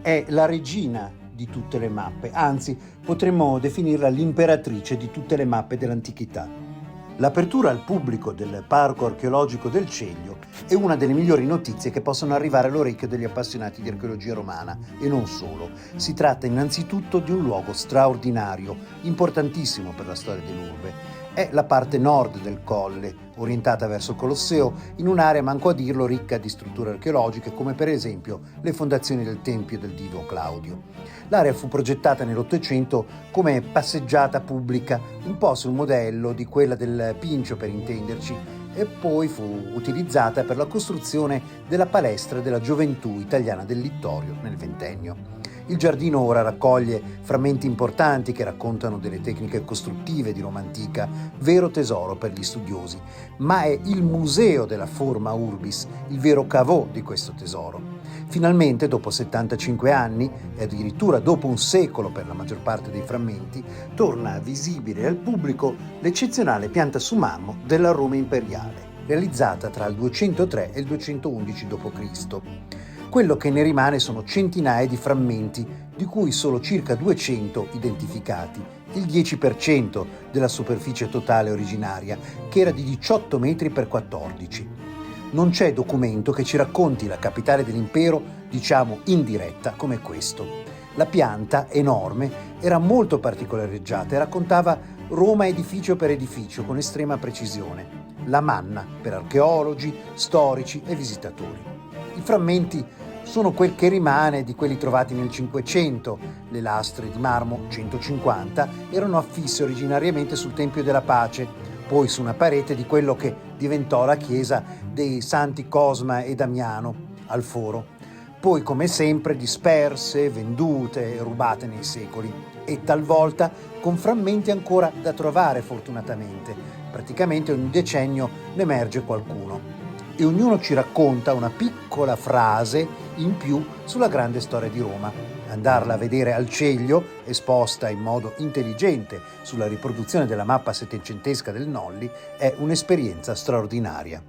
è la regina di tutte le mappe, anzi potremmo definirla l'imperatrice di tutte le mappe dell'antichità. L'apertura al pubblico del Parco Archeologico del Celio è una delle migliori notizie che possono arrivare all'orecchio degli appassionati di archeologia romana e non solo. Si tratta innanzitutto di un luogo straordinario, importantissimo per la storia dell'urbe. È la parte nord del colle, orientata verso il Colosseo, in un'area, manco a dirlo, ricca di strutture archeologiche come per esempio le fondazioni del Tempio del Divo Claudio. L'area fu progettata nell'Ottocento come passeggiata pubblica, un po' sul modello di quella del Pincio per intenderci, e poi fu utilizzata per la costruzione della palestra della gioventù italiana del Littorio nel Ventennio. Il giardino ora raccoglie frammenti importanti che raccontano delle tecniche costruttive di Roma antica, vero tesoro per gli studiosi, ma è il museo della forma urbis, il vero caveau di questo tesoro. Finalmente, dopo 75 anni, e addirittura dopo un secolo per la maggior parte dei frammenti, torna visibile al pubblico l'eccezionale pianta su marmo della Roma imperiale, realizzata tra il 203 e il 211 d.C. Quello che ne rimane sono centinaia di frammenti, di cui solo circa 200 identificati, il 10% della superficie totale originaria, che era di 18 metri per 14. Non c'è documento che ci racconti la capitale dell'impero, diciamo in diretta, come questo. La pianta, enorme, era molto particolareggiata e raccontava Roma edificio per edificio con estrema precisione. La manna per archeologi, storici e visitatori. I frammenti sono quel che rimane di quelli trovati nel Cinquecento. Le lastre di marmo, 150, erano affisse originariamente sul Tempio della Pace, poi su una parete di quello che diventò la chiesa dei Santi Cosma e Damiano, al Foro. Poi, come sempre, disperse, vendute e rubate nei secoli, e talvolta con frammenti ancora da trovare fortunatamente. Praticamente ogni decennio ne emerge qualcuno. E ognuno ci racconta una piccola frase in più sulla grande storia di Roma. Andarla a vedere al Celio, esposta in modo intelligente sulla riproduzione della mappa settecentesca del Nolli, è un'esperienza straordinaria.